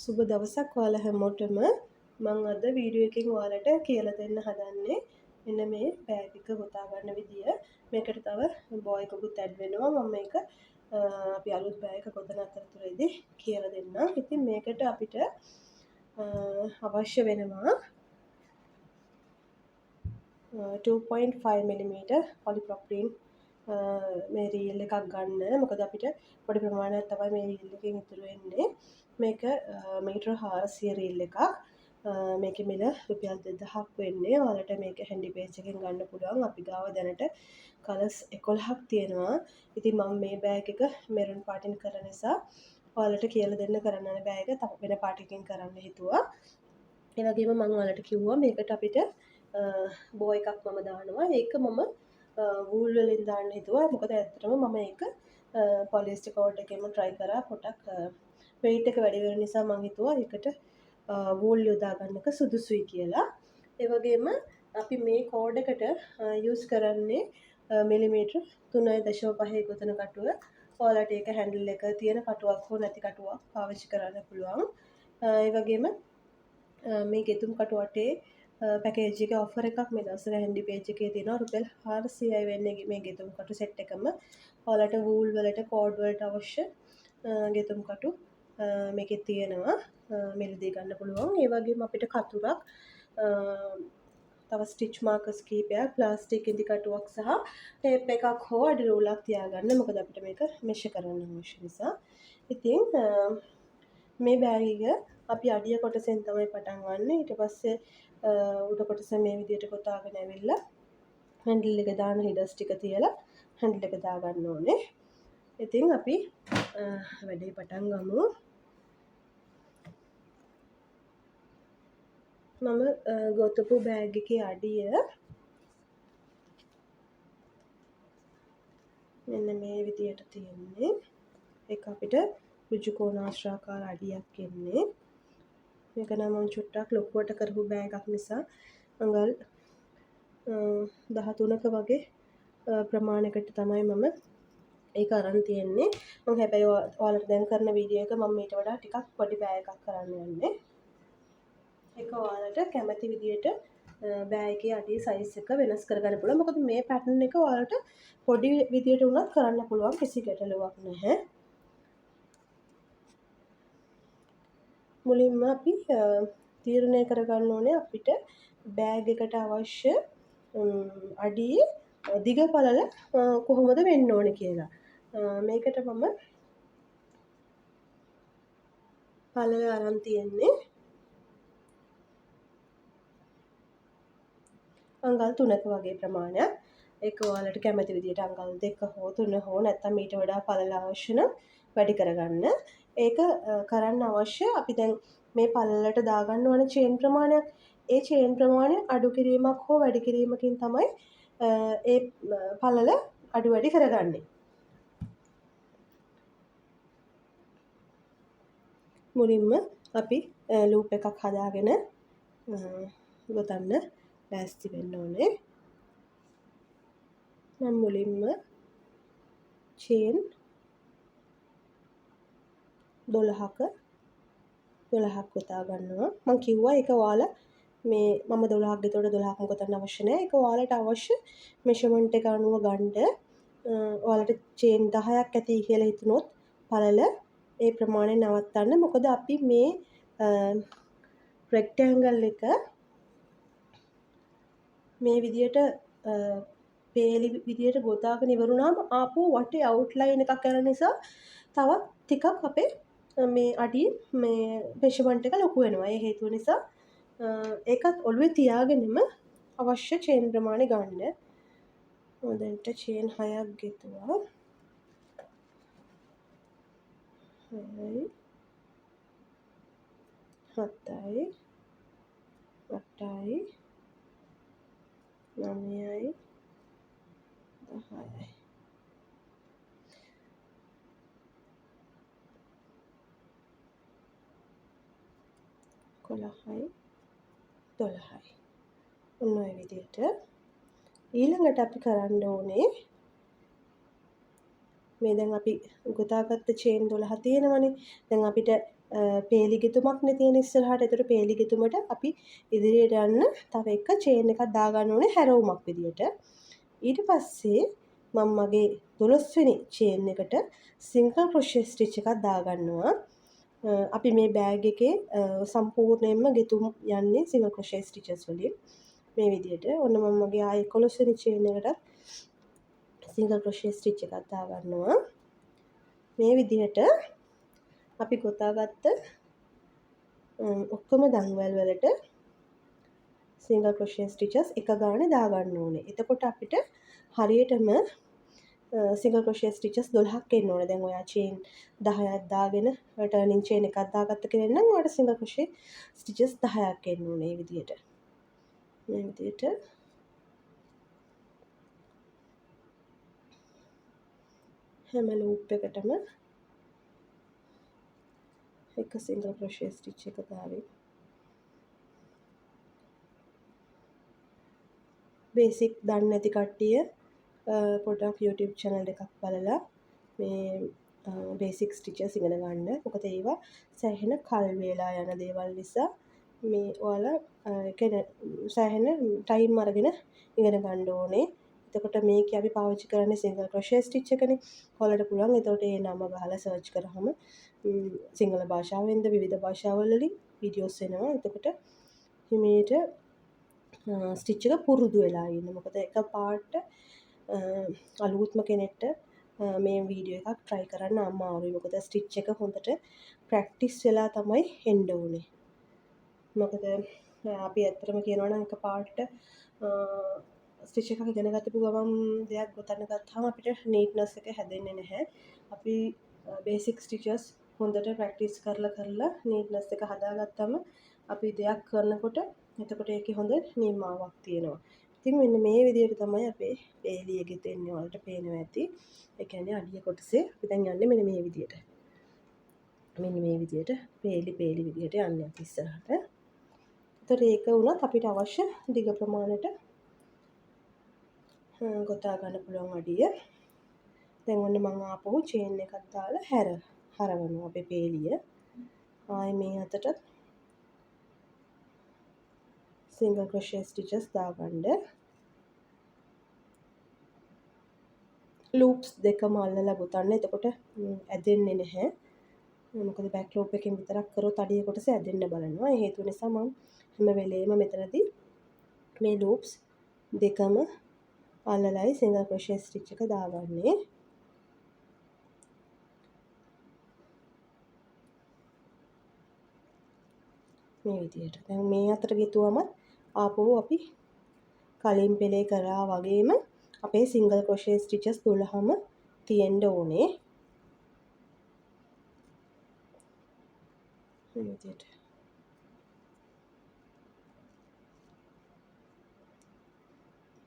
සුබ දවසක් ඔයාලා හැමෝටම. මම අද වීඩියෝ එකකින් ඔයාලට කියලා දෙන්න හදන්නේ මෙන්න මේ බෑග් එක ගොතා ගන්න විදිය. මේකට තව බෝයි එකකුත් ඇඩ් වෙනවා. මම මේක අපි අලුත් බෑග් එක ගොතන අතරතුරේදී කියලා දෙන්නම්. ඉතින් මේකට අපිට අවශ්‍ය වෙනවා 2.5 mm polypropylene මේ රීල් එකක් ගන්න. මොකද අපිට පොඩි ප්‍රමාණයක් තමයි මේ රීල් එකෙන් ඉතුරු වෙන්නේ. මේක මීටර 400 රීල් එකක්. මේකේ මිල රුපියල් 2000ක් වෙන්නේ. ඔයාලට මේක හැන්ඩි පේජ් එකෙන් ගන්න පුළුවන්. අපි ගාව දැනට කලර්ස් 11ක් තියෙනවා. ඉතින් මම මේ බෑග් එක මෙරුන් පාටින් කරන නිසා ඔයාලට කියලා දෙන්න කරන්න යන බෑග් එක තව වෙන පාටකින් කරන්න හිතුවා. ඒ වගේම මම ඔයාලට කිව්වා මේකට අපිට බෝ එකක් මම දානවා. ඒක මම වූල් වලින් දාන්න හිතුවා. මොකද ඇත්තටම මම ඒක පොලිස්ටර් කෝඩ් එකෙම try කරා. පොඩක් weight එක වැඩි වෙන නිසා මම හිතුවා ඒකට වූල් යොදා ගන්නක සුදුසුයි කියලා. ඒ වගේම අපි මේ කෝඩ් එකට යූස් කරන්නේ මිලිමීටර් 3.5 ගොතන කටුව. ඔයාලට ඒක හැන්ඩල් එක තියෙන කටුවක් හෝ නැති කටුවක් පාවිච්චි කරන්න පුළුවන්. ඒ වගේම මේ ගෙතුම් කටු අටේ පැකේජ් එකේ ඔෆර් එකක් මේ දවස්වල හැන්ඩි පේජ් එකේ තියෙනවා. රුපියල් 400යි වෙන්නේ මේ ගෙතුම් කටු සෙට් එකම. ඔයාලට වූල් වලට කෝඩ් වලට අවශ්‍ය ගෙතුම් කටු මේකේ තියෙනවා. මිලදී ගන්න පුළුවන්. ඒ වගේම අපිට කතුරක් තව ස්ටිච් මාකර්ස් කීපයක්, ප්ලාස්ටික් ඉදි කටුවක් සහ ටේප් එකක් හෝ අඩි රූලක් තියාගන්න. මොකද අපිට මේක මෙෂර් කරන්න අවශ්‍ය නිසා. ඉතින් මේ බෑග් එක අපි අඩිය කොටසෙන් තමයි පටන් ගන්න. ඊට පස්සේ උඩ කොටස මේ විදිහට කොටාගෙන ඇවිල්ලා හැන්ඩල් එක දාන හිඩස් ටික තියලා හැන්ඩල් එක දාගන්න ඕනේ. ඉතින් අපි වැඩේ පටන් ගමු. මම ගොතපු බෑග් එකේ අඩිය මෙන්න මේ විදිහට තියෙන්නේ. ඒක අපිට ඍජු කෝණාශ්‍රාකාර අඩියක් එන්නේ. මේක නම් මම චුට්ටක් ලොකුවට කරපු බෑග් එකක් නිසා අඟල් 13ක වගේ ප්‍රමාණයකට තමයි මම ඒක අරන් තියෙන්නේ. මම හැබැයි ඔයාලට දැන් කරන වීඩියෝ එක මම ඊට වඩා ටිකක් පොඩි බෑග් එකක් කරන්න යන්නේ. ඒක ඔයාලට කැමති විදියට බෑග් එකේ අඩිය සයිස් එක වෙනස් කරගන්න පුළුවන්. මොකද මේ පැටර්න් එක ඔයාලට පොඩි විදියට උනත් කරන්න පුළුවන්. කිසි ගැටලුවක් නැහැ. මුලින්ම අපි තීරණය කරගන්න ඕනේ අපිට බෑග් එකට අවශ්‍ය අඩියේ දිග පළල කොහොමද වෙන්න ඕනේ කියලා. මේකට මම පළල අරන් තියෙන්නේ අඟල් 3ක වගේ ප්‍රමාණයක්. ඒක ඔයාලට කැමති විදිහට අඟල් 2 හෝ 3 හෝ නැත්නම් ඊට වඩා පළල අවශ්‍ය නම් වැඩි කරගන්න. ඒක කරන්න අවශ්‍ය අපි දැන් මේ පළලට දාගන්න ඕන චේන් ප්‍රමාණයක්. ඒ චේන් ප්‍රමාණය අඩු කිරීමක් හෝ වැඩි කිරීමකින් තමයි ඒ පළල අඩු වැඩි කරගන්නේ. මුලින්ම අපි ලූප් එකක් හදාගෙන ගොතන්න ලෑස්ති වෙන්න ඕනේ. මම මුලින්ම චේන් 12ක් ගොතා ගන්නවා. මම කිව්වා ඒක ඔයාලා මේ මම 12ක් ගෙතකොට 12ක්ම ගොතන්න අවශ්‍ය නැහැ. ඒක ඔයාලට අවශ්‍ය මෙෂර්මන්ට් එක අනුව ගන්න. ඔයාලට චේන් 10ක් ඇති කියලා හිතුනොත් පළල ඒ ප්‍රමාණය නවත්තන්න. මොකද අපි මේ රෙක්ටැන්ගල් එක මේ විදියට පේලි විදියට ගොතාගෙන ඉවරුනාම ආපහු වටේ අවුට්ලයින් එකක් කරන නිසා තවත් ටිකක් අපේ මේ අඩි මේ මෙෂර්මන්ට් එක ලොකු වෙනවා. ඒ හේතුව නිසා ඒකත් ඔළුවේ තියාගෙනම අවශ්‍ය චේන් ප්‍රමාණය ගන්න. දැන්ට චේන් 6ක් ගෙතුවා. 6යි 7යි 8යි 9යි 10යි 11යි 12යි. ඔන්න ඔය විදිහට ඊළඟට අපි කරන්න ඕනේ මේ දැන් අපි ගොතාගත්ත චේන් 12 තියෙනවනේ. දැන් අපිට පේලිගෙතුමක්නේ තියෙන ඉස්සරහට. ඒතර පේලිගෙතුමට අපි ඉදිරියට යන්න තව එක චේන් එකක් දාගන්න ඕනේ හැරවුමක් විදියට. ඊට පස්සේ මම මගේ 12 වෙනි චේන් එකට සිංගල් ක්‍රොෂේ ස්ටිච් එකක් දාගන්නවා. අපි මේ බෑග් එකේ සම්පූර්ණයෙන්ම ගෙතුම් යන්නේ සිංගල් ක්‍රොෂේ ස්ටිචස් වලින්. මේ විදියට. ඔන්න මම මගේ ආයේ 11 වෙනි චේන් එකට සිංගල් ක්‍රොෂේ ස්ටිච් එකක් දාගන්නවා. මේ විදිහට අපි ගොතාගත්ත ඔක්කොම දන්වැල් වලට සිංගල් ක්‍රොෂේ ස්ටිචස් එක ගානේ දාගන්න ඕනේ. එතකොට අපිට හරියටම සිංගල් ක්‍රොෂේ ස්ටිචස් 12ක් එන්න ඕනේ. දැන් ඔයා චේන් 10ක් දාගෙන ටර්නින් චේන් එකක් දාගත්ත කෙනෙක් නම් ඔයාට සිංගල් ක්‍රොෂේ ස්ටිචස් 10ක් එන්න ඕනේ. මේ විදිහට. මේ විදිහට හැම ලූප් එකටම එක සිංගල් ක්‍රොෂේ ස්ටිච් එක දාගෙන බේසික් දන්නේ නැති කට්ටිය පොඩ්ඩක් YouTube channel එකක් බලලා මේ බේසික් ස්ටිචස් ඉගෙන ගන්න. මොකද ඒවා සෑහෙන කල් වේලා යන දේවල් නිසා මේ ඔයාලා සෑහෙන ටයිම් අරගෙන ඉගෙන ගන්න ඕනේ. එතකොට මේක අපි පාවිච්චි කරන්නේ සිංගල් ක්‍රොෂේ ස්ටිච් එකනේ. ඔයාලට පුළුවන් එතකොට ඒ නම ගහලා සර්ච් කරාම සිංහල භාෂාවෙන්ද විවිධ භාෂාවල් වලින් වීඩියෝස් එනවා. එතකොට හිමීට ස්ටිච් එක පුරුදු වෙලා ඉන්න. මොකද එකපාරට අලුත්ම කෙනෙක්ට මේ වීඩියෝ එකක් try කරන්න අමාරුයි. මොකද ස්ටිච් එක හොඳට ප්‍රැක්ටිස් වෙලා තමයි එන්න ඕනේ. මොකද අපි ඇත්තටම කියනවා නම් එකපාරට ස්ටිච් එකක් ඉගෙන ගත්තපු ගමන් දෙයක් ගොතන්න ගත්තාම අපිට නීට්නස් එක හැදෙන්නේ නැහැ. අපි බේසික් ස්ටිචස් හොඳට ප්‍රැක්ටිස් කරලා නීට්නස් එක හදාගත්තම අපි දෙයක් කරනකොට එතකොට ඒකේ හොඳ නිමාවක් තියෙනවා. ඉතින් මෙන්න මේ විදිහට තමයි අපේ පේලිය ගෙතෙන්නේ. වලට පේනවා ඇති. ඒ කියන්නේ අඩිය කොටසේ අපි දැන් යන්නේ මෙන්න මේ විදිහට. මෙන්න මේ විදිහට පේලි විදිහට යන්නේ අපි ඉස්සරහට. ඒතර ඒක වුණත් අපිට අවශ්‍ය දිග ප්‍රමාණයට ගොතා ගන්න පුළුවන් අඩිය. දැන් ඔන්න මම ආපහු චේන් එකක් දාලා හරවනවා අපේ පේලිය. ආයේ මේ අතට සිංගල් ක්‍රොෂේ ස්ටිචස් දාගන්න. ලූප්ස් දෙකම අල්ලලා ගොතන්න. එතකොට ඇදෙන්නේ නැහැ. මොකද බෑක් ලූප් එකෙන් විතරක් කරොත් අඩිය කොටස ඇදෙන්න බලනවා. ඒ හේතුව නිසා මම හැම වෙලේම මෙතනදී මේ ලූප්ස් දෙකම අල්ලලයි සිංගල් ක්‍රොෂේ ස්ටිච් එක දාගන්නේ. මේ විදිහට. දැන් මේ අතර ගෙතුවම ආපහු අපි කලින් පෙලේ කරා වගේම අපේ සිංගල් ක්‍රොෂේ ස්ටිචස් 12ම තියෙන්න ඕනේ. මේ විදිහට.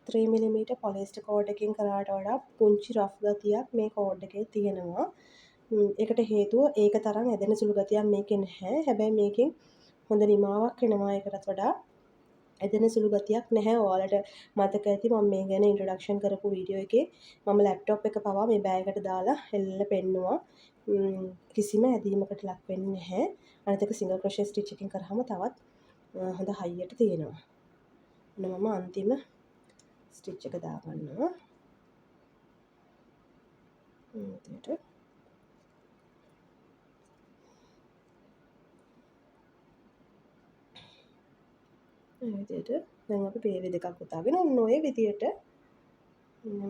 ත්‍රී මිලිමීටර් පොලිස්ටර් කෝඩ් එකකින් කරාට වඩා පුංචි රෆ් ගතියක් මේ කෝඩ් එකේ තියෙනවා. ඒකට හේතුව ඒක තරම් ඇදෙන සුළු ගතියක් මේකේ නැහැ. හැබැයි මේකෙන් හොඳ නිමාවක් එනවා. ඒකටත් වඩා ඇදෙන සුළු ගතියක් නැහැ. ඔයාලට මතක ඇති මම මේ ගැන ඉන්ට්‍රොඩක්ෂන් කරපු වීඩියෝ එකේ මම ලැප්ටොප් එක පවා මේ බෑග් එකට දාලා එල්ලලා පෙන්නුවා. කිසිම ඇදීමකට ලක් වෙන්නේ නැහැ. අනිත් එක සිංගල් ක්‍රොෂේ ස්ටිච් එකකින් කරාම තවත් හොඳ හයියට තියෙනවා. ඔන්න මම අන්තිම ස්ටිච් එක දාගන්නවා. විදියට දැන් අපි පේලි දෙකක් උතාගෙන ඔන්න ඔය විදියට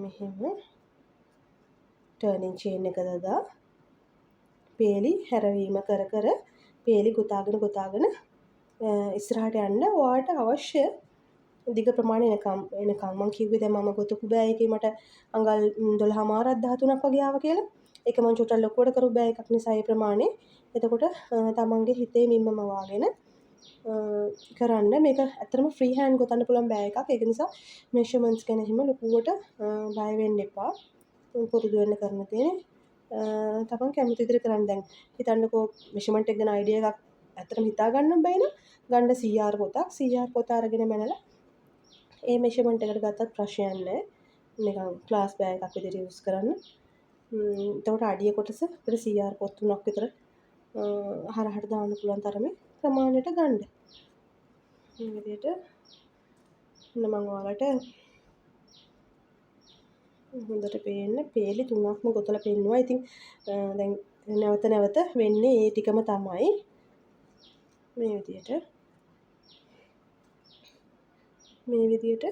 මෙහෙම ටර්නින් චේන් එක දාලා පේලි හැරවීම කර පේලි ගොතාගෙන ඉස්සරහට යන්න ඔයාලට අවශ්‍ය දිග ප්‍රමාණය එනකම් මම කිව්වේ දැන් මම ගොතපු බෑ එකේ මට අඟල් 12මාරක් 13ක් වගේ ආවා කියලා. ඒක මම චුට්ටක් ලොකුවට කරු බෑ එකක් නිසා ඒ ප්‍රමාණය. එතකොට තමන්ගේ හිතේ මින්මම වාගෙන කරන්න. මේක ඇත්තටම ෆ්‍රී හෑන්ඩ් ගොතන්න පුළුවන් බෑ එකක්. ඒක නිසා මෙෂර්මන්ට්ස් ගැන එහෙම ලොකුවට බය වෙන්න එපා. පුරුදු වෙන්න කරන්න තියෙන්නේ. තමන් කැමති විදිහට කරන්න. දැන් හිතන්නකෝ මෙෂර්මන්ට් එක ගැන අයිඩියා එකක් ඇත්තටම හිතා ගන්න බෑ නේද? ගන්න CR පොතක්. CR පොත අරගෙන මැනලා ඒ මෙෂර්මන්ට් එකට ගත්තත් ප්‍රශ්නයක් නැහැ. නිකන් ක්ලාස් බෑග් එකක් විදිහට යූස් කරන්න. එතකොට අඩිය කොටස අපිට CR පොත් 3ක් විතර හරහට දාන්න පුළුවන් තරමේ ප්‍රමාණයට ගන්න. මේ විදිහට මම ඔයාලට හොඳට පේන්න පේලි 3ක්ම ගොතලා පෙන්නුවා. ඉතින් දැන් නැවත නැවත වෙන්නේ ඒ ටිකම තමයි. මේ විදිහට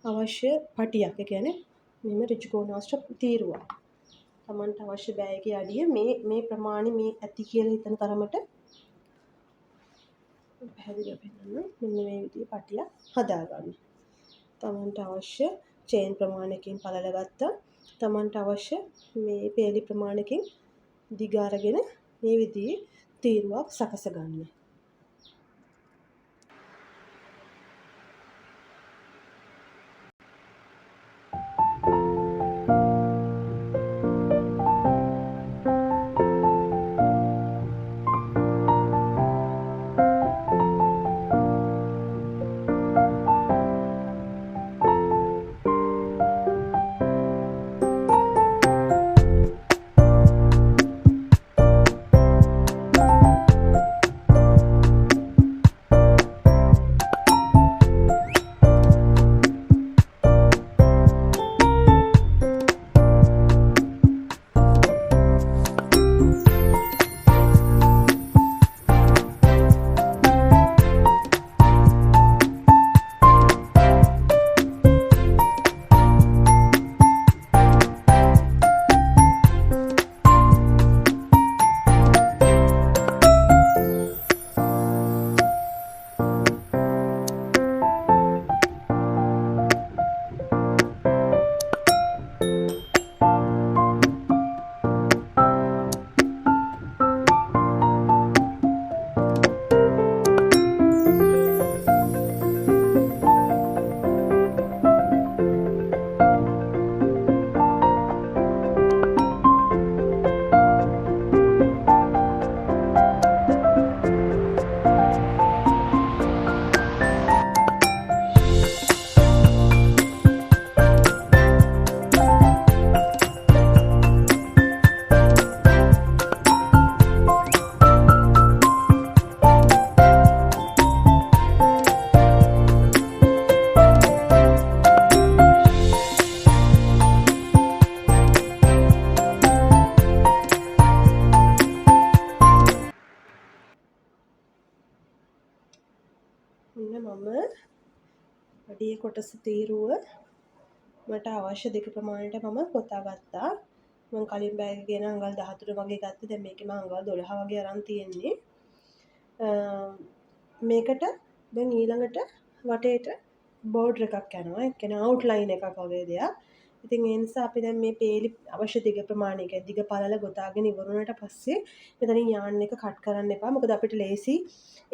අවශ්‍ය පටියක්. ඒ කියන්නේ මෙන්න ඍජු කෝණාශ්‍ර තීරුවක්. Tamanට අවශ්‍ය බෑගයේ අඩිය මේ ප්‍රමාණය මේ ඇති කියලා හිතන තරමට පැහැදිලිව පෙන්නන්න. මෙන්න මේ විදිහේ පටියක් හදාගන්න. Tamanට අවශ්‍ය චේන් ප්‍රමාණයකින් පළල ගත්තා. Tamanට අවශ්‍ය මේ පේලි ප්‍රමාණයකින් දිග අරගෙන මේ විදිහේ තීරුවක් සකස ගන්න. මම අඩිය කොටස තීරුව මට අවශ්‍ය දෙක ප්‍රමාණයට මම ගොතා ගත්තා. මම කලින් බෑග් එක ගෙන අඟල් 13 වගේ ගත්තා. දැන් මේකේ මම අඟල් 12 වගේ අරන් තියෙන්නේ. මේකට දැන් ඊළඟට වටේට බෝඩර් එකක් යනවා. ඒ කියන්නේ අවුට්ලයින් එකක් වගේ දෙයක්. ඉතින් ඒ නිසා අපි දැන් මේ පේලි අවශ්‍ය දිග ප්‍රමාණය කියන්නේ දිග පළල ගොතාගෙන ඉවරුනට පස්සේ මෙතනින් යාන් එක කට් කරන්න එපා. මොකද අපිට ලේසි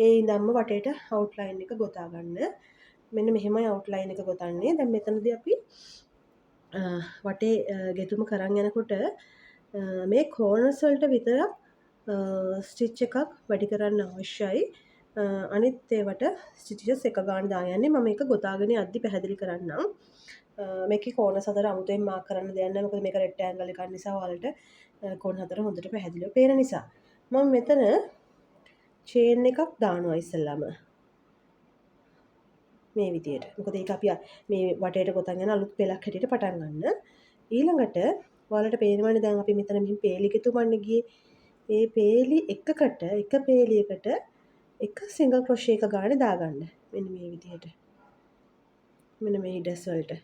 ඒ ඉඳන්ම වටේට අවුට්ලයින් එක ගොතා ගන්න. මෙන්න මෙහෙමයි අවුට්ලයින් එක ගොතන්නේ. දැන් මෙතනදී අපි වටේ ගෙතුම කරන් යනකොට මේ කෝනර්ස් වලට විතරක් ස්ටිච් එකක් වැඩි කරන්න අවශ්‍යයි. අනිත් ඒවට ස්ටිචස් එක ගාන දා යන්නේ. මම මේක ගොතාගෙන යද්දි පැහැදිලි කරන්නම්. මේකේ කෝනර්ස් හතර අමුතුවෙන් මාක් කරන්න දෙයක් නැහැ. මොකද මේක රෙක්ටැන්ගල් එකක් නිසා ඔයාලට කෝණ හතර හොඳට පැහැදිලිව පේන නිසා. මම මෙතන චේන් එකක් දානවා ඉස්සෙල්ලාම. මේ විදියට. මොකද ඒක අපි මේ වටේට ගොතන් යන අලුත් පෙලක් හැටියට පටන් ගන්න. ඊළඟට ඔයාලට පේනවනේ දැන් අපි මෙතන මෙහින් පේලි ගෙතුමන්න ගියේ. ඒ පේලි එකකට එක පේලියකට එක සිංගල් ක්‍රොෂේ එක ගානේ දාගන්න. මෙන්න මේ විදියට. මෙන්න මේ හිඩස් වලට.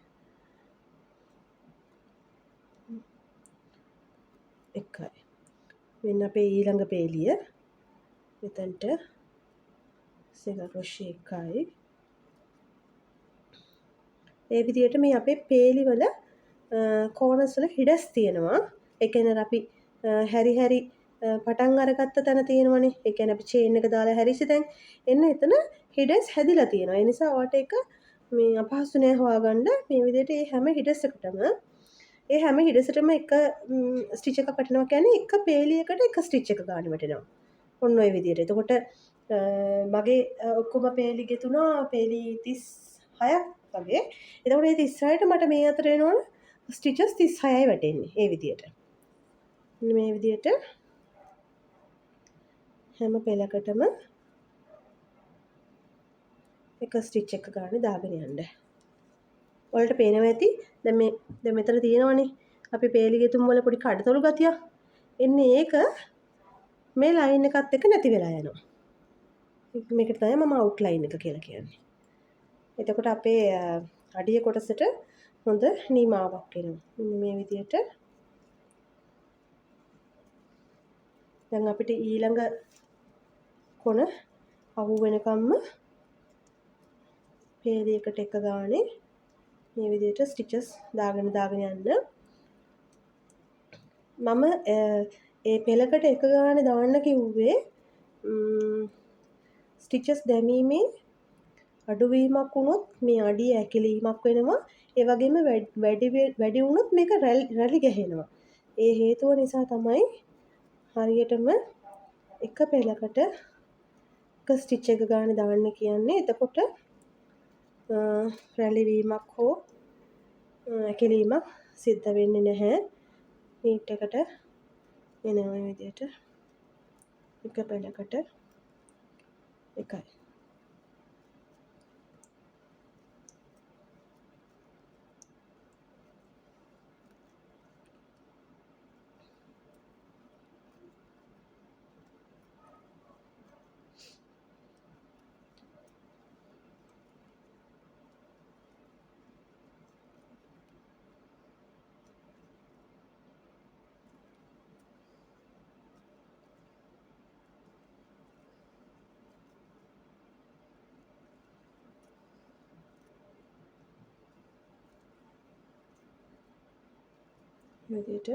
එකයි. මෙන්න අපේ ඊළඟ පේලිය. මෙතනට සිංගල් ක්‍රොෂේ එකයි. ඒ විදිහට මේ අපේ පේලි වල කෝනර්ස් වල හිඩස් තියෙනවා. ඒ කියන්නේ අපි හැරි හැරි පටන් අරගත්ත තැන තියෙනවනේ. ඒ කියන්නේ අපි චේන් එක දාලා හැරිසි දැන් එන්න එතන හිඩස් හැදිලා තියෙනවා. ඒ නිසා ඔයාලට ඒක මේ අපහසු නෑ හොයාගන්න. මේ විදිහට මේ හැම හිඩස් එකටම ඒ හැම හිඩසටම එක ස්ටිච් එකක් වටිනවා කියන්නේ එක පේලියකට එක ස්ටිච් එක ගන්න වටිනවා. ඔන්න ඔය විදිහට. එතකොට මගේ ඔක්කොම පේලි ගෙතුනා පේලි 36ක් වගේ. එතකොට මේ 36ට මට මේ අතර වෙනවනේ ස්ටිචස් 36යි වැටෙන්නේ. ඒ විදිහට. මේ විදිහට හැම පෙලකටම එක ස්ටිච් එක ගන්න දාගෙන යන්න. ඔයාලට පේනවා ඇති දැන් මෙතන තියෙනවනේ අපි පේලිගේ තුම් වල පොඩි කඩතොළු ගතිය. එන්නේ ඒක මේ ලයින් එකත් එක්ක නැති වෙලා යනවා. මේකට තමයි මම අවුට්ලයින් එක කියලා කියන්නේ. එතකොට අපේ අඩිය කොටසට හොඳ නිමාවක් එනවා. මෙන්න මේ විදිහට දැන් අපිට ඊළඟ කොන අහු වෙනකම්ම පේලියකට එක ගානේ මේ විදිහට ස්ටිචස් දාගෙන යන්න. මම ඒ පෙලකට එක ගානේ දාන්න කිව්වේ ස්ටිචස් දැමීමේ අඩුවීමක් වුණොත් මේ අඩිය ඇකිලීමක් වෙනවා. ඒ වගේම වැඩි වුණොත් මේක රැලි ගැහෙනවා. ඒ හේතුව නිසා තමයි හරියටම එක පෙලකට එක ස්ටිච් එක ගානේ දාන්න කියන්නේ. එතකොට රැලි වීමක් හෝ ඇකිලීමක් සිද්ධ වෙන්නේ නැහැ. නීට් එකට එනවා මේ විදිහට එක පෙලකට එකයි. මේ විදිහට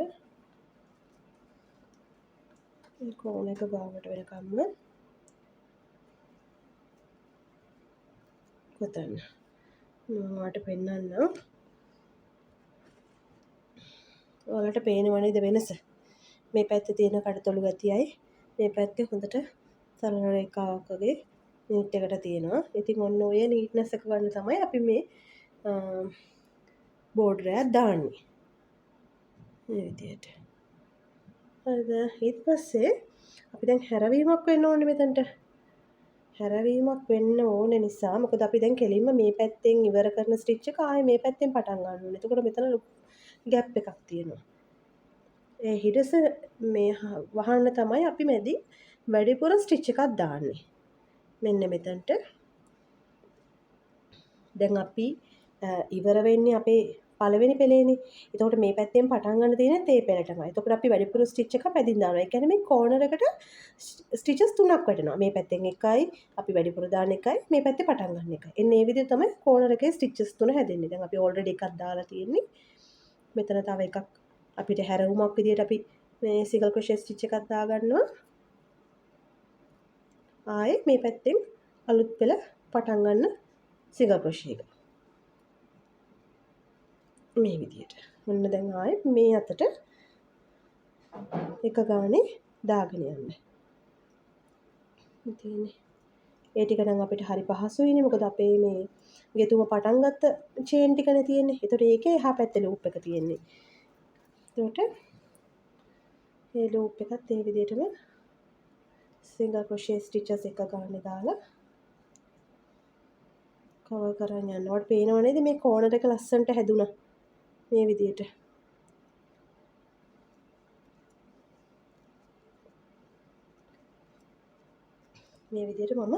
මේ කෝණ එක ගාවට වෙනකම්ම ගොතන්න. මම ඔයාලට පෙන්නන්නම්. ඔයාලට පේනව නේද වෙනස? මේ පැත්තේ තියෙන කඩතොළු ගතියයි මේ පැත්තේ හොඳට සරල රේඛාවක් වගේ නීට් එකට තියෙනවා. ඉතින් ඔන්න ඔය නීට්නස් එක ගන්න තමයි අපි මේ බෝඩර් එකක් දාන්නේ. මේ විදිහට. හරිද? ඊට පස්සේ අපි දැන් හැරවීමක් වෙන්න ඕනේ මෙතනට. හැරවීමක් වෙන්න ඕන නිසා මොකද අපි දැන් කෙලින්ම මේ පැත්තෙන් ඉවර කරන ස්ටිච් එක ආයේ මේ පැත්තෙන් පටන් ගන්න ඕනේ. එතකොට මෙතන ගැප් එකක් තියෙනවා. ඒ හිඩස මේ වහන්න තමයි අපි මැදි වැඩිපුර ස්ටිච් එකක් දාන්නේ. මෙන්න මෙතනට. දැන් අපි ඉවර වෙන්නේ අපේ පළවෙනි පෙළේනේ. එතකොට මේ පැත්තෙන් පටන් ගන්න තියෙන්නේ තේ පෙළටමයි. එතකොට අපි වැඩිපුර ස්ටිච් එකක් පැදින් දානවා. ඒ කියන්නේ මේ කෝනර් එකට ස්ටිචස් තුනක් වැටෙනවා. මේ පැත්තෙන් එකයි අපි වැඩිපුර දාන එකයි මේ පැත්තේ පටන් ගන්න එකයි. එන්නේ මේ විදිහට තමයි කෝනර් එකේ ස්ටිචස් තුන හැදෙන්නේ. දැන් අපි ඕල්රෙඩි එකක් දාලා තියෙන්නේ. මෙතන තව එකක් අපිට හැරවුමක් විදිහට අපි මේ සිංගල් ක්‍රොෂේ ස්ටිච් එකක් දාගන්නවා. ආයේ මේ පැත්තෙන් අලුත් පෙළ පටන් ගන්න සිංගල් ක්‍රොෂේ එක. මේ විදිහට. ඔන්න දැන් ආයේ මේ අතට එක ගානේ දාගෙන යන්න. ඉතින් ඒ ටික නම් අපිට හරි පහසුයිනේ. මොකද අපේ මේ ගෙතුම පටන් ගත්ත චේන් ටිකනේ තියෙන්නේ. ඒතකොට ඒකේ එහා පැත්තේ ලූප් එක තියෙන්නේ. ඒකට මේ ලූප් එකත් ඒ විදිහටම සිංගල් ක්‍රොෂේ ස්ටිචස් එක ගානේ දාලා කවර් කරන් යන්න. ඔයාලට පේනව නේද මේ කෝනර් එක ලස්සනට හැදුනා. මේ විදිහට. මේ විදිහට මම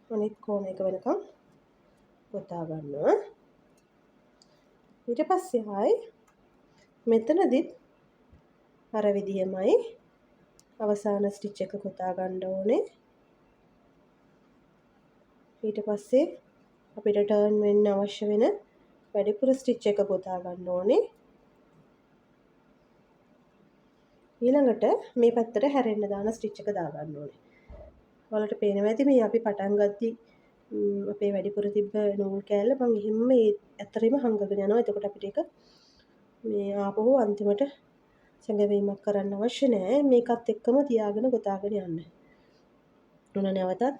අනිත් කෝණ එක වෙනකම් ගොතා ගන්නවා. ඊට පස්සේ ආයි මෙතනදිත් අර විදිහමයි අවසාන ස්ටිච් එක ගොතා ගන්න ඕනේ. ඊට පස්සේ අපිට ටර්න් වෙන්න අවශ්‍ය වෙන වැඩිපුර ස්ටිච් එක ගොතා ගන්න ඕනේ. ඊළඟට මේ පැත්තට හැරෙන්න දාන ස්ටිච් එක දා ගන්න ඕනේ. ඔයාලට පේනවා ඇති මේ අපි පටන් ගත්ති අපේ වැඩිපුර තිබ්බ නූල් කෑල්ල මම එහෙම මේ ඇත්තටම හංගගෙන යනවා. එතකොට අපිට ඒක මේ ආපහු අන්තිමට සැඟවීමක් කරන්න අවශ්‍ය නැහැ. මේකත් එක්කම තියාගෙන ගොතාගෙන යන්න. උන නැවතත්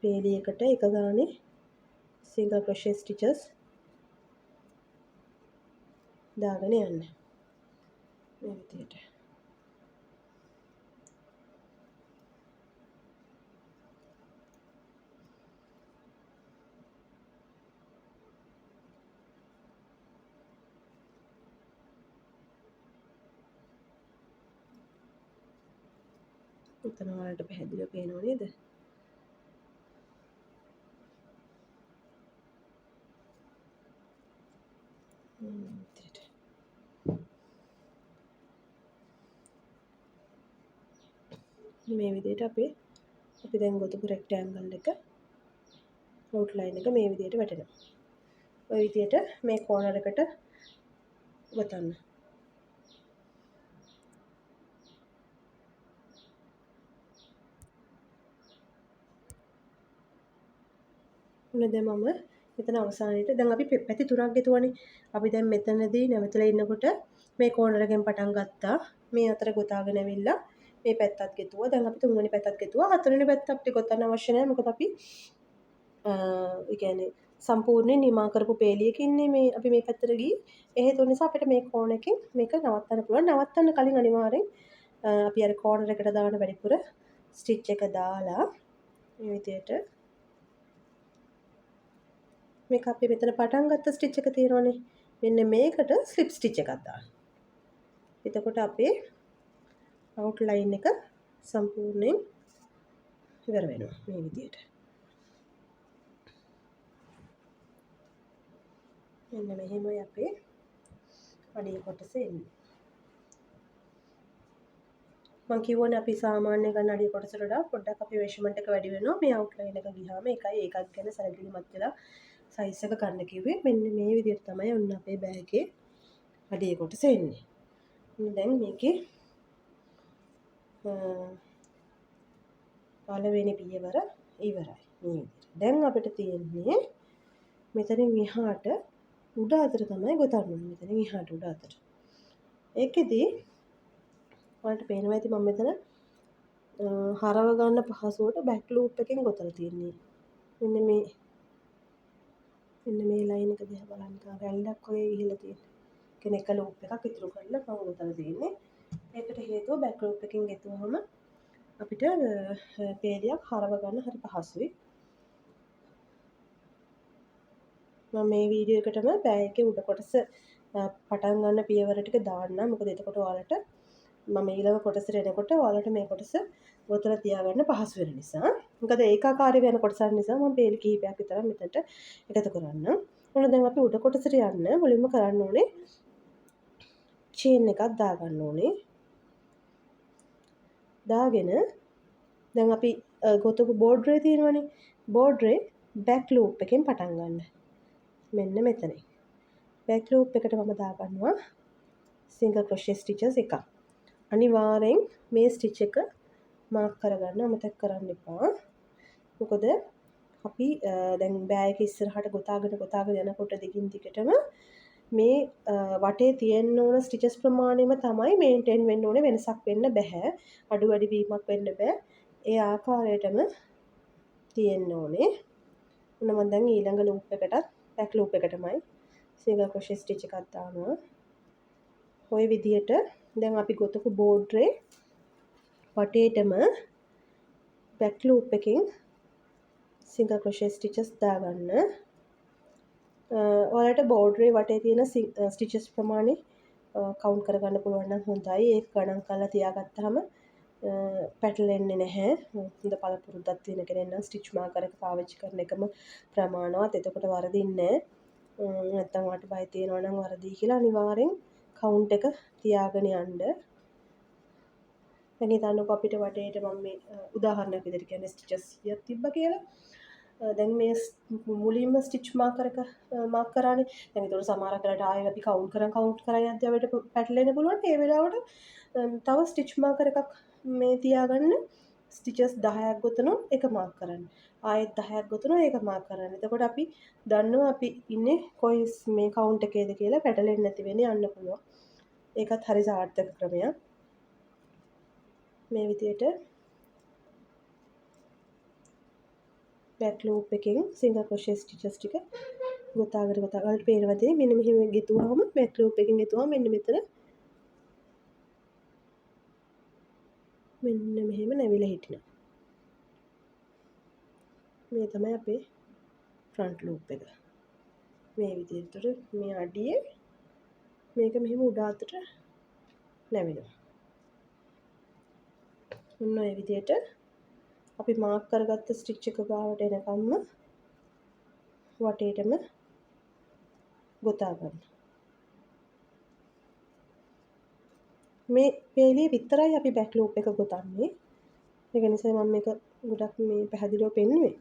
පේලියකට එක ගානේ සිංගල් ක්‍රොෂේ ස්ටිචස් දාගෙන යන්න. මේ විදිහට. උතන වලට පැහැදිලිව පේනව නේද? මේ විදිහට අපි දැන් ගොතපු රෙක්ටැන්ගල් එක අවුට්ලයින් එක මේ විදිහට වැටෙනවා. ඔය විදිහට මේ කෝනර් එකට ගොතන්න. ඔන්න දැන් මම මෙතන අවසානයේට දැන් අපි පැති තුනක් ගෙතුවනේ. අපි දැන් මෙතනදී නැවතලා ඉන්නකොට මේ කෝනර් එකෙන් පටන් ගත්තා. මේ අතර ගොතාගෙන ඇවිල්ලා මේ පැත්තත් ගෙතුවා. දැන් අපි තුන්වෙනි පැත්තත් ගෙතුවා. හතරවෙනි පැත්ත අපිට ගොතන්න අවශ්‍ය නැහැ. මොකද අපි ඒ කියන්නේ සම්පූර්ණයෙන් නිමා කරපු පේලියකින්නේ මේ අපි මේ පැත්තට ගිහින් ඒ හේතුව නිසා අපිට මේ කෝණ එකෙන් මේක නවත්තන්න පුළුවන්. නවත්තන්න කලින් අනිවාර්යෙන් අපි අර කෝනර් එකට දාන වැඩිපුර ස්ටිච් එක දාලා මේ විදිහට මේක අපි මෙතන පටන් ගත්ත ස්ටිච් එක තියෙනවනේ. මෙන්න මේකට ස්ලිප් ස්ටිච් එකක් දාන්න. එතකොට අපේ අවුට්ලයින් එක සම්පූර්ණයෙන් ඉවර වෙනවා මේ විදිහට. මෙන්න මෙහෙමයි අපේ අඩිය කොටස එන්නේ. මම කියවනේ අපි සාමාන්‍ය ගන්න අඩිය කොටසට වඩා පොඩ්ඩක් අපේ මෙෂර්මන්ට් එක වැඩි වෙනවා. මේ අවුට්ලයින් එක ගියාම ඒකත් ගැන සැලකිලිමත් වෙලා සයිස් එක ගන්න කිව්වේ. මෙන්න මේ විදිහට තමයි ඔන්න අපේ බෑග් එකේ අඩිය කොටස එන්නේ. දැන් මේකේ පළවෙනි පියවර ඉවරයි. මේ විදිහට. දැන් අපිට තියෙන්නේ මෙතනින් එහාට උඩ අතට තමයි ගොතන්න ඕනේ. මෙතනින් එහාට උඩ අතට. ඒකෙදි ඔයාලට පේනවා ඇති මම මෙතන හරව ගන්න පහසුවට බෑක් ලූප් එකෙන් ගොතලා තියෙන්නේ. මෙන්න මේ ලයින් එක දිහා බලන්න රැල්ලක් වගේ ගිහිල්ලා තියෙනවා. කියන්නේ එක ලූප් එකක් ඉතුරු කරලා මම ගොතලා තියෙන්නේ. ඒකට හේතුව බෑක් ලූප් එකෙන් ගෙතුවහම අපිට පේලියක් හරව ගන්න හරි පහසුයි. මම මේ වීඩියෝ එකටම බෑග් එකේ උඩ කොටස පටන් ගන්න පියවර ටික දාන්නම්. මොකද එතකොට ඔයාලට මම ඊළඟ කොටසට එනකොට ඔයාලට මේ කොටස ගොතලා තියාගන්න පහසු වෙන නිසා. මොකද ඒකාකාරී වෙන කොටසක් නිසා මම පේලි කිහිපයක් විතර මෙතනට එකතු කරන්නම්. මොන දැන් අපි උඩ කොටසට යන්න මුලින්ම කරන්න ඕනේ චේන් එකක් දාගන්න ඕනේ. දාගෙන දැන් අපි ගොතපු බෝඩ්රේ තියෙනවනේ. බෝඩ්රේ බෑක් ලූප් එකෙන් පටන් ගන්න. මෙන්න මෙතන. බෑක් ලූප් එකට මම දාගන්නවා සිංගල් ක්‍රොෂේ ස්ටිචස් එකක්. අනිවාර්යෙන් මේ ස්ටිච් එක මාක් කරගන්න අමතක කරන්න එපා. මොකද අපි දැන් බෑග් එක ඉස්සරහට ගොතාගෙන යනකොට දිගින් දිගටම මේ වටේ තියෙන්න ඕන ස්ටිචස් ප්‍රමාණයම තමයි මේන්ටේන් වෙන්න ඕනේ. වෙනසක් වෙන්න බෑ. අඩු වැඩි වීමක් වෙන්න බෑ. ඒ ආකාරයටම තියෙන්න ඕනේ. මම දැන් ඊළඟ ලූප් එකටත් බෑක් ලූප් එකටමයි සිංගල් ක්‍රොෂේ ස්ටිච් එකක් දානවා. ඔය විදියට දැන් අපි ගොතපු බෝඩ්රේ වටේටම බෑක් ලූප් එකෙන් සිංගල් ක්‍රොෂේ ස්ටිචස් දාගන්න. ඔයාලට බෝඩ්රේ වටේ තියෙන ස්ටිචස් ප්‍රමාණය කවුන්ට් කරගන්න පුළුවන් නම් හොඳයි. ඒක ගණන් කරලා තියාගත්තාම පැටලෙන්නේ නැහැ. හොඳ පළපුරුද්දක් තියෙන කෙනෙක් නම් ස්ටිච් මාකර් එක පාවිච්චි කරන එකම ප්‍රමාණවත්. එතකොට වරදින්නේ නැහැ. නැත්තම් ඔයාලට බය තියෙනවා නම් වරදී කියලා අනිවාර්යෙන් කවුන්ට් එක තියාගෙන යන්න. දැන් හිතන්නකෝ අපිට වටේට මම මේ උදාහරණයක් විදිහට කියන්නේ ස්ටිචස් 100ක් තිබ්බා කියලා. දැන් මේ මුලින්ම ස්ටිච් මාකර් එක මාක් කරානේ. දැන් ඒතකොට සමහරක් වෙලාවට ආයෙ අපි කවුන්ට් කරන් යද්දී අපිට පැටලෙන්න පුළුවන්. ඒ වෙලාවට තව ස්ටිච් මාකර් එකක් මේ තියාගන්න. ස්ටිචස් 10ක් ගොතනවා ඒක මාක් කරන්න. ආයෙත් 10ක් ගොතනවා ඒක මාක් කරන්න. එතකොට අපි දන්නවා අපි ඉන්නේ කොයි මේ කවුන්ට් එකේද කියලා පැටලෙන්නේ නැති වෙන්නේ යන්න පුළුවන්. ඒකත් හරි සාර්ථක ක්‍රමයක්. මේ විදිහට බෑක් ලූප් එකෙන් සිංගල් ක්‍රොෂේ ස්ටිචස් ටික ගොතාගෙන පේනවා තියෙන්නේ. මෙන්න මෙහෙම ගෙතුවාම බෑක් ලූප් එකෙන් ගෙතුවාම මෙන්න මෙතන මෙන්න මෙහෙම නැවිලා හිටිනවා. මේ තමයි අපේ ෆ්‍රන්ට් ලූප් එක. මේ විදිහට මේ අඩියේ මේක මෙහෙම උඩ අතට නැවෙනවා. ඔන්න ඔය විදිහට අපි මාක් කරගත්ත ස්ටිච් එක ගාවට එනකම්ම වටේටම ගොතා ගන්න. මේ පේලිය විතරයි අපි බැක් ලූප් එක ගොතන්නේ. ඒක නිසා මම මේක ගොඩක් මේ පැහැදිලිව පෙන්නුවේ.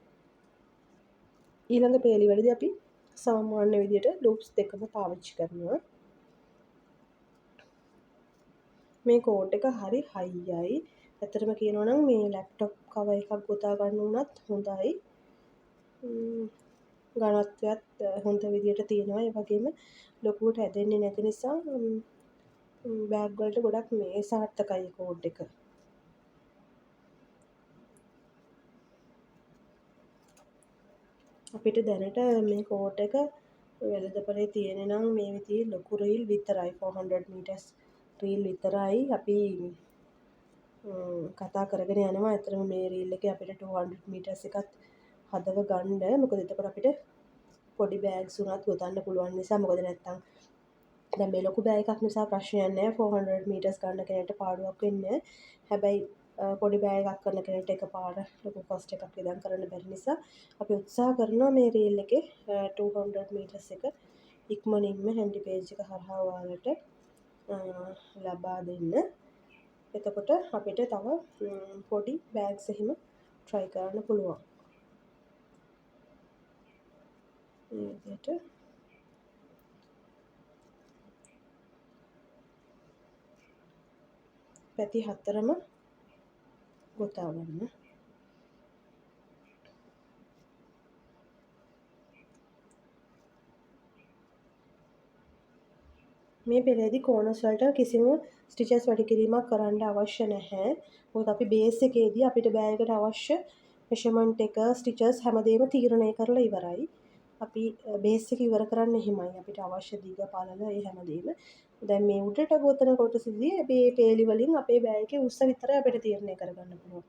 ඊළඟ පේලි වලදී අපි සාමාන්‍ය විදිහට ලූප්ස් දෙකම පාවිච්චි කරනවා. මේ කෝඩ් එක හරි හයියයි. ඇත්තටම කියනවා නම් මේ ලැප්ටොප් කවර් එකක් ගොතා ගන්න උනත් හොඳයි. ඝනත්වයත් හොඳ විදිහට තියෙනවා. ඒ වගේම ලොකුවට ඇදෙන්නේ නැති නිසා බෑග් වලට ගොඩක් මේ සාර්ථකයි කෝඩ් එක. අපිට දැනට මේ කෝඩ් එක වෙළඳපොලේ තියෙන නම් මේ විදිහේ ලොකු රීල් විතරයි 400 meters රීල් විතරයි අපි කතා කරගෙන යනවා. ඇත්තටම මේ රීල් එකේ අපිට 200 meters එකත් හදව ගන්න. මොකද එතකොට අපිට පොඩි බෑග්ස් උනත් ගොතන්න පුළුවන් නිසා. මොකද නැත්තම් දැන් මේ ලොකු බෑග් එකක් නිසා ප්‍රශ්නයක් නැහැ. 400 meters ගන්න කෙනෙක්ට පාඩුවක් වෙන්නේ නැහැ. හැබැයි පොඩි බෑග් එකක් කරන කෙනෙක්ට එකපාර ලොකු කොස්ට් එකක් ඉදන් කරන්න බැරි නිසා අපි උත්සාහ කරනවා මේ රීල් එකේ 200 meters එක ඉක්මනින්ම හැන්ඩි පේජ් එක හරහා ඔයාලට ලබා දෙන්න. එතකොට අපිට තව පොඩි බෑග්ස් එහෙම try කරන්න පුළුවන්. මේ විදිහට පැති හතරම ගොතා ගන්න. මේ පෙළේදී කෝනස් වලට කිසිම ස්ටිචස් වැඩි කිරීමක් කරන්න අවශ්‍ය නැහැ. මොකද අපි බේස් එකේදී අපිට බෑග් එකට අවශ්‍ය මෙෂර්මන්ට් එක ස්ටිචස් හැමදේම තීරණය කරලා ඉවරයි. අපි බේස් එක ඉවර කරන්න එහෙමයි. අපිට අවශ්‍ය දිග පළල ඒ හැමදේම. දැන් මේ උඩට ගොතන කොටසදී අපි මේ පේලි වලින් අපේ බෑග් එකේ උස්ස විතරයි අපිට තීරණය කරගන්න පුළුවන්.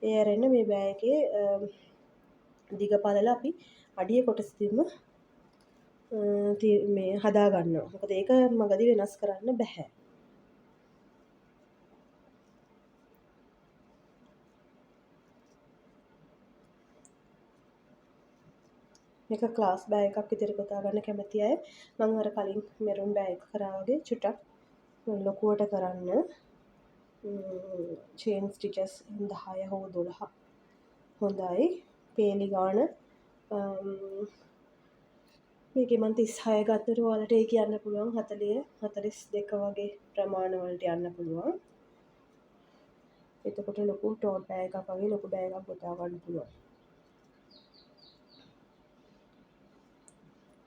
ඒ අරෙන්න මේ බෑග් එකේ දිග පළල අපි අඩිය කොටසදීම මේ හදා ගන්නවා. මොකද ඒක මගදී වෙනස් කරන්න බෑ. මේක ක්ලාස් බෑග් එකක් විදිහට ගොතා ගන්න කැමති අය මම අර කලින් මෙරුන් බෑග් එක කරා වගේ චුට්ටක් ලොකුවට කරන්න චේන් ස්ටිචස් 10 හෝ 12 හොඳයි. පේලි ගාන මේකේ මම 36 ගත්තට ඔයාලට ඒ කියන්න පුළුවන් 40 42 වගේ ප්‍රමාණ වලට යන්න පුළුවන්. එතකොට ලොකු ටෝට් බෑග් එකක් වගේ ලොකු බෑග් එකක් ගොතා ගන්න පුළුවන්.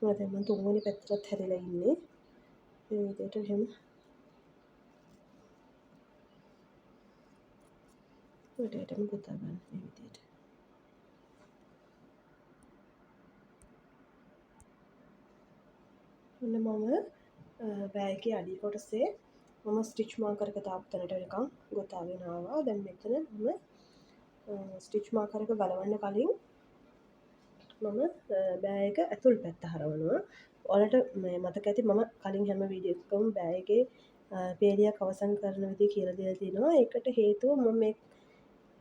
දැන් මම තුන්වෙනි පැත්තට හැරිලා ඉන්නේ. මේ විදිහට එහෙම උඩටම ගොතා ගන්න මේ විදිහට. ඔන්න මම බෑග් එකේ අඩි කොටසේ මම ස්ටිච් මාකර් එක තාප් තැනට නිකන් ගොතාගෙන ආවා. දැන් මෙතන මම ස්ටිච් මාකර් එක ගලවන්න කලින් මම බෑග් එක ඇතුල් පැත්ත හරවනවා. ඔයාලට මතක ඇති මම කලින් හැම වීඩියෝ එකකම බෑග් එකේ පේලියක් අවසන් කරන විදිහ කියලා දීලා තිනවා. ඒකට හේතුව මම මේ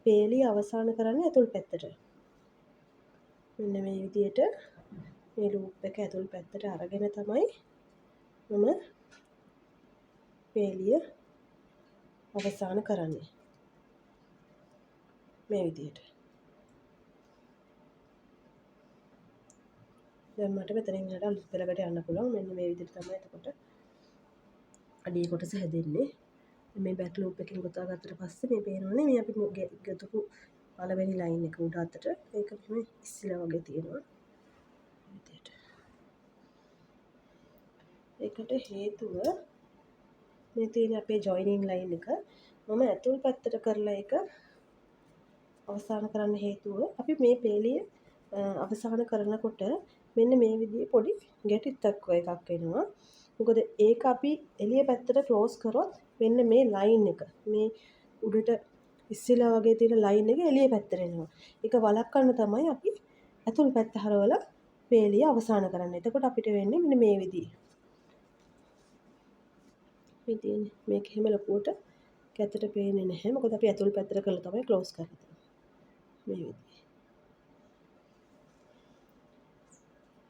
පේලිය අවසන් කරන්නේ ඇතුල් පැත්තට. මෙන්න මේ විදිහට මේ ලූප් එක ඇතුල් පැත්තට අරගෙන තමයි මම පේලිය අවසන් කරන්නේ. මේ විදිහට. දැන් මට මෙතනින් එහාට අලුත් පෙළකට යන්න පුළුවන්. මෙන්න මේ විදිහට තමයි එතකොට අඩිය කොටස හැදෙන්නේ. මේ බෑක් ලූප් එකෙන් ගොතා ගත්තට පස්සේ මේ පේනවනේ මේ අපි ගතපු පළවෙනි ලයින් එක උඩ අතට ඒක මෙහෙම ඉස්සිලා වගේ තියෙනවා. විදිහට. ඒකට හේතුව මේ තියෙන අපේ ජොයිනින් ලයින් එක මම ඇතුල් පැත්තට කරලා ඒක අවසන් කරන්න හේතුව අපි මේ පේලිය අවසන් කරනකොට මෙන්න මේ විදිහේ පොඩි ගැටිත්තක් එකක් එනවා. මොකද ඒක අපි එළිය පැත්තට ක්ලෝස් කරොත් මෙන්න මේ ලයින් එක මේ උඩට ඉස්සිලා වගේ තියෙන ලයින් එක එළිය පැත්තට එනවා. ඒක වළක්වන්න තමයි අපි ඇතුල් පැත්ත හරවලා පේලිය අවසන් කරන්නේ. එතකොට අපිට වෙන්නේ මෙන්න මේ විදිහේ. මේක එහෙම ලොකුවට ඇත්තට පේන්නේ නැහැ. මොකද අපි ඇතුල් පැත්තට කරලා තමයි ක්ලෝස් කරලා තියෙන්නේ. මේ විදිහේ.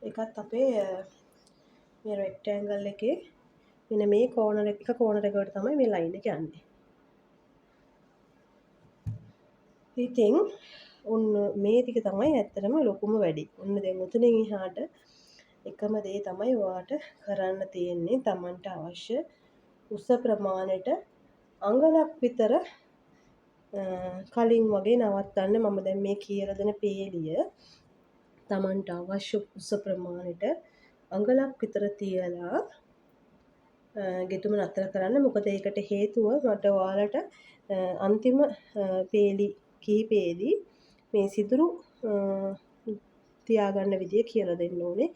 ඒකත් අපේ මේ රෙක්ටැන්ගල් එකේ මෙන්න මේ කෝනර් එක කෝනර් එකකට තමයි මේ ලයින් එක යන්නේ. ඉතින් ඔන්න මේ ටික තමයි ඇත්තටම ලොකුම වැඩි. ඔන්න දැන් උතනින් එහාට එකම දේ තමයි ඔයාට කරන්න තියෙන්නේ. Tamanට අවශ්‍ය උස ප්‍රමාණයට අඟලක් විතර කලින් වගේ නවත්තන්න. මම දැන් මේ කියලා දෙන පේලිය Tamanට අවශ්‍ය උස ප්‍රමාණයට අඟලක් විතර තියලා ගෙතුම නතර කරන්න. මොකද ඒකට හේතුව මට ඔයාලට අන්තිම පේලි කිහිපයේදී මේ සිදුරු තියාගන්න විදිය කියලා දෙන්න ඕනේ.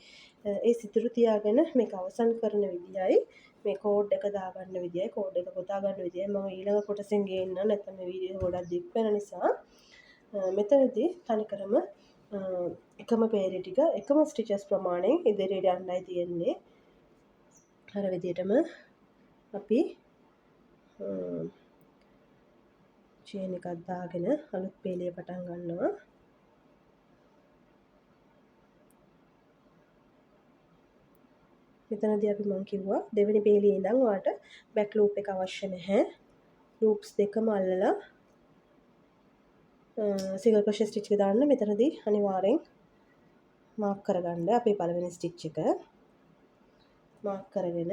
ඒ සිදුරු තියාගෙන මේක අවසන් කරන විදියයි මේ කෝඩ් එක දාගන්න විදියයි කෝඩ් එක ගොතා ගන්න විදියයි මම ඊළඟ කොටසෙන් ගේන්න. නැත්නම් මේ වීඩියෝ ගොඩක් දික් වෙන නිසා මෙතනදී තනිකරම එකම පේලි ටික එකම ස්ටිචස් ප්‍රමාණයෙන් ඉදිරියට යන්නයි තියෙන්නේ. අර විදියටම අපි චේන් එකක් දාගෙන අලුත් පේලිය පටන් ගන්නවා. මෙතනදී අපි මම කිව්වා දෙවෙනි පේලියේ ඉඳන් ඔයාලට බෑක් ලූප් එක අවශ්‍ය නැහැ. ලූප්ස් දෙකම අල්ලලා සිංගල් ක්‍රොෂේ ස්ටිච් එක දාන්න. මෙතනදී අනිවාර්යෙන් මාක් කරගන්න අපේ පළවෙනි ස්ටිච් එක. මාක් කරගෙන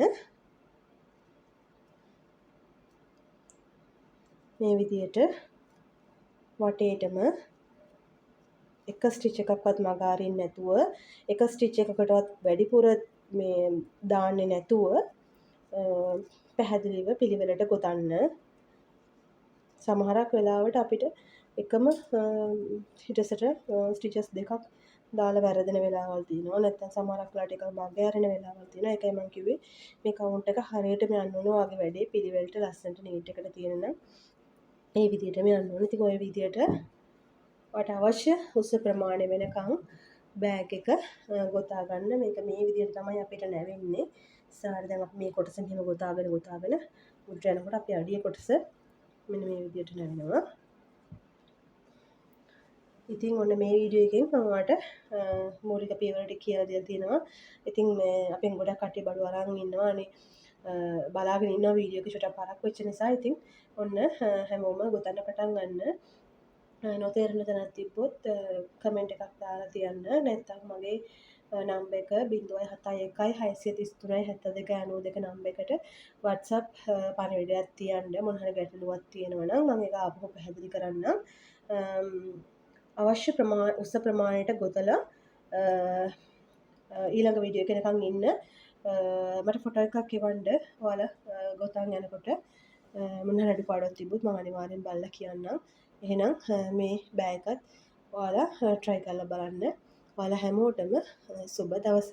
මේ විදියට වටේටම එක ස්ටිච් එකක්වත් මග අරින්න නැතුව එක ස්ටිච් එකකටවත් වැඩිපුර මේ දාන්නේ නැතුව පැහැදිලිව පිළිවෙලට ගොතන්න. සමහරක් වෙලාවට අපිට එකම හිටසට ස්ටිචස් දෙකක් දාලා වැරදෙන වෙලාවල් තියෙනවා. නැත්නම් සමහරක් වෙලාවට එක මග ඇරෙන වෙලාවල් තියෙනවා. ඒකයි මම කිව්වේ මේ කවුන්ට් එක හරියටම යන්න ඕන. ඔයාගේ වැඩේ පිළිවෙලට ලස්සනට නීට් එකට තියෙන නම් ඒ විදිහටම යන්න ඕන. ඉතින් ওই විදිහට ඔයාට අවශ්‍ය උස ප්‍රමාණය වෙනකන් බෑග් එක ගොතා ගන්න. මේක මේ විදිහට තමයි අපිට නැවෙන්නේ. ඉස්සරහට දැන් අපි මේ කොටස මෙහෙම ගොතාගෙන උඩට යනකොට අපි අඩිය කොටස මෙන්න මේ විදිහට නැවෙනවා. ඉතින් ඔන්න මේ වීඩියෝ එකෙන් මම ඔයාලට මූලික පියවර ටික කියලා දෙලා තියෙනවා. ඉතින් මේ අපෙන් ගොඩක් කට්ටිය බඩු අරන් ඉන්නවා අනේ බලාගෙන ඉන්නවා වීඩියෝ එක චුට්ටක් පරක් වෙච්ච නිසා. ඉතින් ඔන්න හැමෝම ගොතන්න පටන් ගන්න. නොතේරෙන තැනක් තිබ්බොත් කමෙන්ට් එකක් දාලා තියන්න. නැත්නම් මගේ නම්බර් එක 071 633 7292 නම්බර් එකට WhatsApp පණිවිඩයක් තියන්න. මොන හරි ගැටලුවක් තියෙනවා නම් මම ඒක ආපහු පැහැදිලි කරන්නම්. අවශ්‍ය උස ප්‍රමාණයට ගොතලා ඊළඟ වීඩියෝ එක එනකන් ඉන්න. මට ෆොටෝ එකක් එවන්න. ඔයාලා ගොතන් යනකොට මොන හරි අඩුපාඩුවක් තිබ්බොත් මම අනිවාර්යෙන් බලලා කියන්නම්. එහෙනම් මේ බෑග් එකත් ඔයාලා try කරලා බලන්න. ඔයාලා හැමෝටම සුබ දවසක්.